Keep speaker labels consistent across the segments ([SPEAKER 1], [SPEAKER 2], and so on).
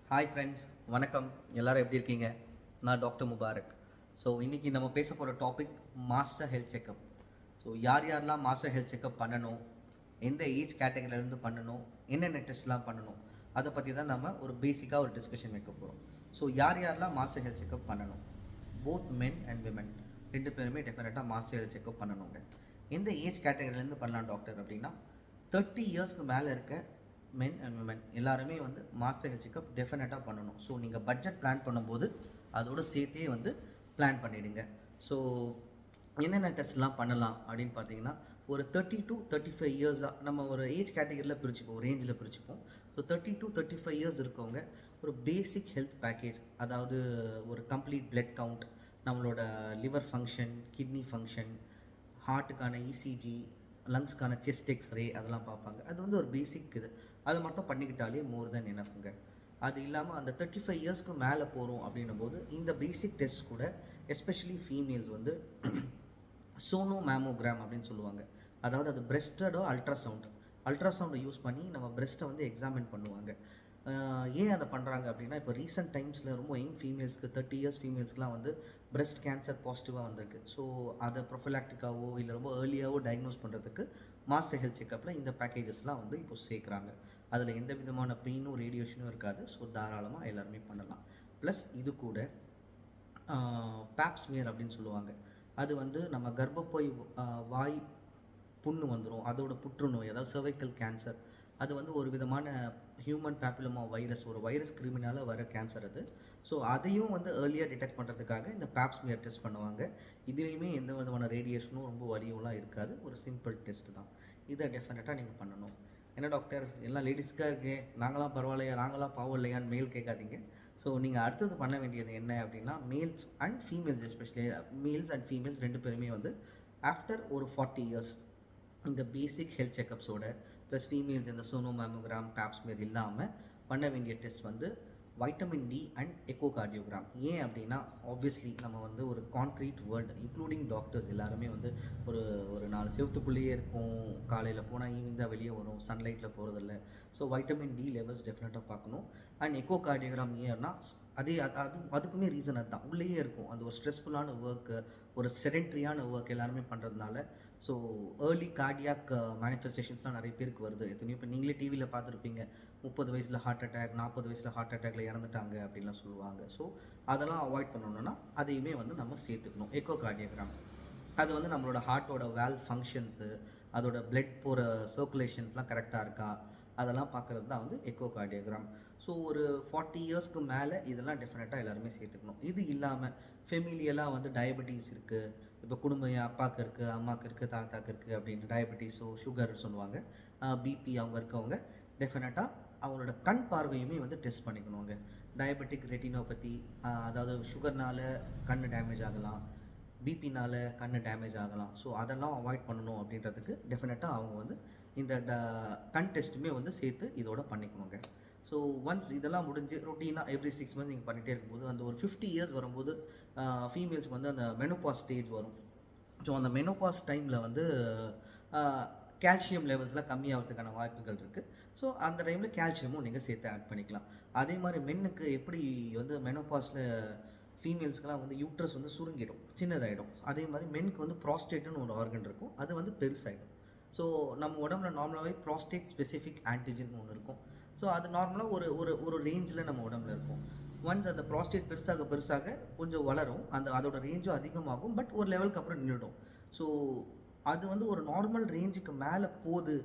[SPEAKER 1] Hi friends, வணக்கம். எல்லோரும் எப்படி இருக்கீங்க? நான் டாக்டர் முபாரக். ஸோ இன்றைக்கி நம்ம பேச போகிற topic master health checkup. So யாரெல்லாம் மாஸ்டர் ஹெல்த் செக்கப் பண்ணணும், எந்த ஏஜ் கேட்டகரியிலேருந்து பண்ணணும், என்னென்ன டெஸ்ட்லாம் பண்ணணும், அதை பற்றி தான் நம்ம ஒரு பேசிக்காக ஒரு டிஸ்கஷன் வைக்க போகிறோம். ஸோ யாரெல்லாம் மாஸ்டர் ஹெல்த் செக்கப் பண்ணணும்? போத் மென் அண்ட் விமன் ரெண்டு பேருமே டெஃபினட்டாக மாஸ்டர் ஹெல்த் செக்கப் பண்ணணுங்க. எந்த ஏஜ் கேட்டகரியிலேருந்து பண்ணலாம் டாக்டர் அப்படின்னா, 30 இயர்ஸ்க்கு மேலே இருக்க மென் அண்ட் விமன் எல்லாருமே வந்து மாஸ்டர் ஹெல்த் செக்கப் டெஃபினட்டாக பண்ணணும். ஸோ நீங்கள் பட்ஜெட் பிளான் பண்ணும்போது அதோடு சேர்த்தே வந்து பிளான் பண்ணிவிடுங்க. ஸோ என்னென்ன டெஸ்ட்லாம் பண்ணலாம் அப்படின்னு பார்த்தீங்கன்னா, ஒரு 30 to 35 இயர்ஸாக நம்ம ஒரு ஏஜ் கேட்டகரியில் பிரிச்சுப்போம், ரேஞ்சில் பிரிச்சுப்போம். ஸோ 30 to 35 இயர்ஸ் இருக்கவங்க ஒரு பேசிக் ஹெல்த் பேக்கேஜ், அதாவது ஒரு கம்ப்ளீட் பிளட் கவுண்ட், நம்மளோட லிவர் ஃபங்க்ஷன், கிட்னி ஃபங்க்ஷன், ஹார்ட்டுக்கான இசிஜி, லங்ஸ்க்கான செஸ்ட் எக்ஸ்ரே அதெல்லாம் பார்ப்பாங்க. அது வந்து ஒரு பேசிக் இது. அது மட்டும் பண்ணிக்கிட்டாலே மோர் தென் எனஃப்ங்க. அது இல்லாமல் அந்த 35 இயர்ஸ்க்கு மேலே போகிறோம் அப்படின்னும் போது இந்த பேசிக் டெஸ்ட் கூட எஸ்பெஷலி ஃபீமேல்ஸ் வந்து சோனோ மேமோகிராம் அப்படின்னு சொல்லுவாங்க. அதாவது அது பிரெஸ்டடோ அல்ட்ராசவுண்டை யூஸ் பண்ணி நம்ம பிரெஸ்ட்டை வந்து எக்ஸாமின் பண்ணுவாங்க. ஏன் அதை பண்ணுறாங்க அப்படின்னா, இப்போ ரீசெண்ட் டைம்ஸில் ரொம்ப யங் ஃபீமேல்ஸ்க்கு 30 இயர்ஸ் ஃபீமேல்ஸ்க்குலாம் வந்து பிரெஸ்ட் கேன்சர் பாசிட்டிவாக வந்திருக்கு. ஸோ அதை ப்ரொஃபலாக்டிக்காவோ இல்லை ரொம்ப ஏர்லியாகவோ டயக்னோஸ் பண்ணுறதுக்கு மாஸ்டர் ஹெல்த் செக்கப்பில் இந்த பேக்கேஜஸ்லாம் வந்து இப்போ சேர்க்குறாங்க. அதில் எந்த விதமான பெயினும் ரேடியேஷனும் இருக்காது. ஸோ தாராளமாக எல்லாருமே பண்ணலாம். ப்ளஸ் இது கூட பேப்ஸ்மியர் அப்படின்னு சொல்லுவாங்க. அது வந்து நம்ம கர்ப்பப்பை வாய் புண்ணு வந்துடும், அதோட புற்றுநோய், அதாவது சர்வைக்கல் கேன்சர். அது வந்து ஒரு விதமான ஹியூமன் பேப்பிலோமா வைரஸ், ஒரு வைரஸ் கிருமினால வர கேன்சர் அது. ஸோ அதையும் வந்து ஏர்லியாக டிடெக்ட் பண்ணுறதுக்காக இந்த பேப்ஸ்மியர் டெஸ்ட் பண்ணுவாங்க. இதுலேயுமே எந்த விதமான ரேடியேஷனும் ரொம்ப வலியும்லாம் இருக்காது. ஒரு சிம்பிள் டெஸ்ட் தான். இதை டெஃபினட்டாக நீங்கள் பண்ணணும். என்ன டாக்டர் எல்லாம் லேடிஸ்க்காக இருக்கே, நாங்களாம் பரவாயில்லையா, நாங்களாம் பாவம் இல்லையான்னு மேல் கேட்காதீங்க. ஸோ நீங்கள் அடுத்தது பண்ண வேண்டியது என்ன அப்படின்னா, males and females, especially males and females ரெண்டு பேருமே வந்து ஆஃப்டர் ஒரு 40 இயர்ஸ் இந்த பேசிக் ஹெல்த் செக்கப்ஸோட ப்ளஸ் ஃபீமேல்ஸ் இந்த சோனோ மேமோகிராம், பேப்ஸ்மியர் இல்லாமல் பண்ண வேண்டிய டெஸ்ட் வந்து வைட்டமின் டி அண்ட் எக்கோகார்டியோகிராம். ஏன் அப்படின்னா, ஆப்வியஸ்லி நம்ம வந்து ஒரு கான்க்ரீட் வேர்ல்டு, இன்க்ளூடிங் டாக்டர்ஸ் எல்லாருமே வந்து ஒரு ஒரு 4 செவத்துக்குள்ளேயே இருக்கும். காலையில் போனால் ஈவினிங் தான் வெளியே வரும், சன்லைட்டில் போகிறதில்ல. ஸோ வைட்டமின் டி லெவல்ஸ் டெஃபினட்டாக பார்க்கணும். அண்ட் எக்கோகார்டியோகிராம் ஏன்னா அதுக்குமே ரீசன் அதுதான், உள்ளேயே இருக்கும். அது ஒரு ஸ்ட்ரெஸ்ஃபுல்லான ஒர்க்கு, ஒரு செடென்ட்ரியான ஒர்க் எல்லாருமே பண்ணுறதுனால. ஸோ ஏர்லி கார்டியாக் மேனிஃபெஸ்டேஷன்ஸ்லாம் நிறைய பேருக்கு வருது. எத்தனையோ இப்போ நீங்களே டிவியில் பார்த்துருப்பீங்க, 30 வயசில் ஹார்ட் அட்டாக், 40 வயசில் ஹார்ட் அட்டாக்ல இறந்துட்டாங்க அப்படின்லாம் சொல்லுவாங்க. ஸோ அதெல்லாம் அவாய்ட் பண்ணணும்னா அதையுமே வந்து நம்ம சேர்த்துக்கணும். எக்கோகார்டியோகிராம் அது வந்து நம்மளோட ஹார்ட்டோட வேல்வ் ஃபங்க்ஷன்ஸு, அதோட பிளட் போகிற சர்க்குலேஷன்ஸ்லாம் கரெக்டாக இருக்கா, அதெல்லாம் பார்க்குறது தான் வந்து எக்கோகார்டியோகிராம். ஸோ ஒரு 40 இயர்ஸ்க்கு மேலே இதெல்லாம் டெஃபினட்டாக எல்லாருமே சேர்த்துக்கணும். இது இல்லாமல் ஃபெமிலியலாக வந்து டயபெட்டிஸ் இருக்குது, இப்போ குடும்பம் அப்பாவுக்கு இருக்குது, அம்மாவுக்கு இருக்குது, தாத்தாக்கு இருக்குது அப்படின்னு டயபெட்டிஸோ சுகர் சொல்லுவாங்க, பிபி அவங்க இருக்கவங்க டெஃபினட்டாக அவங்களோட கண் பார்வையுமே வந்து டெஸ்ட் பண்ணிக்கணுங்க. டயபெட்டிக் ரெட்டினோபதி, அதாவது சுகர்னால் கண் டேமேஜ் ஆகலாம், பிபினால் கண் டேமேஜ் ஆகலாம். ஸோ அதெல்லாம் அவாய்ட் பண்ணணும் அப்படின்றதுக்கு டெஃபினட்டாக அவங்க வந்து இந்த கண் டெஸ்ட்டுமே வந்து சேர்த்து இதோட பண்ணிக்கணுங்க. ஸோ ஒன்ஸ் இதெல்லாம் முடிஞ்சு ரொட்டீனாக எவ்ரி 6 மந்த்ஸ் நீங்கள் பண்ணிகிட்டே இருக்கும்போது அந்த ஒரு 50 இயர்ஸ் வரும்போது ஃபீமேல்ஸ்க்கு வந்து அந்த மெனோபாஸ் ஸ்டேஜ் வரும். ஸோ அந்த மெனோபாஸ் டைமில் வந்து கால்சியம் லெவல்ஸ்லாம் கம்மியாகிறதுக்கான வாய்ப்புகள் இருக்குது. ஸோ அந்த டைமில் கால்சியமும் நீங்கள் சேர்த்து ஆட் பண்ணிக்கலாம். அதே மாதிரி மென்னுக்கு எப்படி வந்து மெனோபாஸில் ஃபீமேல்ஸ்க்கெலாம் வந்து யூட்ரஸ் வந்து சுருங்கிடும், சின்னதாகிடும். அதே மாதிரி மென்னுக்கு வந்து ப்ராஸ்டேட்னு ஒரு ஆர்கன் இருக்கும், அது வந்து பெருசாகிடும். ஸோ நம்ம உடம்புல நார்மலாகவே ப்ராஸ்டேட் ஸ்பெசிஃபிக் ஆன்டிஜன் ஒன்று இருக்கும். ஸோ அது நார்மலாக ஒரு ஒரு ஒரு ரேஞ்சில் நம்ம உடம்புல இருக்கும். ஒன்ஸ் அந்த ப்ராஸ்டேட் பெருசாக கொஞ்சம் வளரும், அதோட ரேஞ்சும் அதிகமாகும். பட் ஒரு லெவலுக்கு அப்புறம் நின்றுடும். ஸோ அது வந்து ஒரு நார்மல் ரேஞ்சுக்கு மேலே போகுது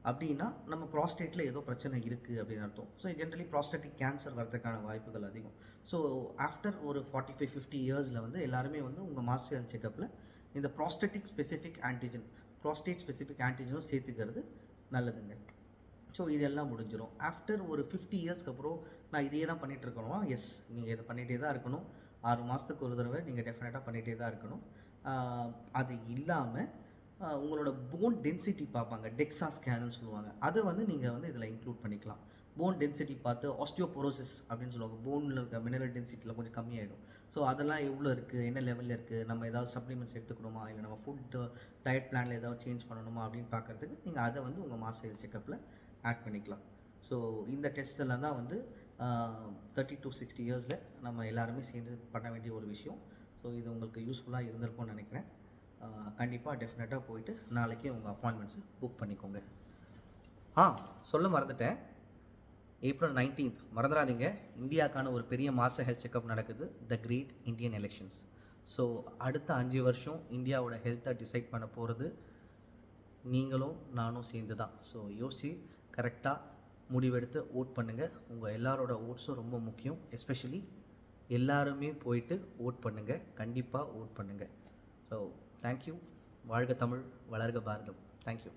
[SPEAKER 1] அப்படின்னா நம்ம ப்ராஸ்டேட்டில் ஏதோ பிரச்சனை இருக்குது அப்படின்னு அர்த்தம். ஸோ ஜென்ரலி ப்ராஸ்டேட்டிக் கேன்சர் வரதுக்கான வாய்ப்புகள் அதிகம். ஸோ ஆஃப்டர் ஒரு 45-50 இயர்ஸில் வந்து எல்லாருமே வந்து உங்கள் மாஸ்டர் ஹெல்த் செக்கப்பில் இந்த ப்ராஸ்டேட் ஸ்பெசிஃபிக் ஆன்டிஜனும் சேர்த்துக்கிறது நல்லதுங்க. ஸோ இதெல்லாம் முடிஞ்சிடும். ஆஃப்டர் ஒரு 50 இயர்ஸ்க்கு அப்புறம் நான் இதையே தான் பண்ணிகிட்டு இருக்கணுமா? எஸ், நீங்கள் இதை பண்ணிகிட்டே தான் இருக்கணும். 6 மாதத்துக்கு ஒரு தடவை நீங்கள் டெஃபினட்டாக பண்ணிகிட்டே தான் இருக்கணும். அது இல்லாமல் உங்களோட போன் டென்சிட்டி பார்ப்பாங்க, டெக்ஸா ஸ்கேனுன்னு சொல்லுவாங்க. அதை வந்து நீங்கள் வந்து இதில் இன்க்ளூட் பண்ணிக்கலாம். போன் டென்சிட்டி பார்த்து ஆஸ்டியோபோரோசிஸ் அப்படின்னு சொல்லுவாங்க, போனில் இருக்க மினரல் டென்சிட்டியில் கொஞ்சம் கம்மியாகிடும். ஸோ அதெல்லாம் எவ்வளோ இருக்குது, என்ன லெவலில் இருக்குது, நம்ம ஏதாவது சப்ளிமெண்ட்ஸ் எடுத்துக்கணுமா, இல்லை நம்ம ஃபுட்டு டயட் பிளானில் ஏதாவது சேஞ்ச் பண்ணணுமா அப்படின்னு பார்க்குறதுக்கு நீங்கள் அதை வந்து உங்கள் மாஸ்டர் ஹெல்த் செக்கப்பில் ஆட் பண்ணிக்கலாம். ஸோ இந்த டெஸ்ட் எல்லாம் தான் வந்து 30 to 60 இயர்ஸில் நம்ம எல்லாருமே சேர்ந்து பண்ண வேண்டிய ஒரு விஷயம். ஸோ இது உங்களுக்கு யூஸ்ஃபுல்லாக இருந்திருக்கும்னு நினைக்கிறேன். கண்டிப்பாக டெஃபினட்டாக போயிட்டு நாளைக்கே உங்கள் அப்பாயின்மெண்ட்ஸை புக் பண்ணிக்கோங்க. சொல்ல மறந்துட்டேன், April 19th மறந்துடாதீங்க, இந்தியாவுக்கான ஒரு பெரிய மாஸ்டர் ஹெல்த் செக்அப் நடக்குது, the great Indian elections. So அடுத்த 5 வருஷம் இந்தியாவோட ஹெல்த்தை டிசைட் பண்ண போகிறது நீங்களும் நானும் சேர்ந்து தான். ஸோ யோசித்து கரெக்டாக முடிவெடுத்து ஓட் பண்ணுங்கள். உங்கள் எல்லாரோட ஓட்ஸும் ரொம்ப முக்கியம். எஸ்பெஷலி எல்லாருமே போயிட்டு ஓட் பண்ணுங்கள், கண்டிப்பாக ஓட் பண்ணுங்கள். So thank you. வாழ்க தமிழ், வளர்க பாரதம். தேங்க்யூ.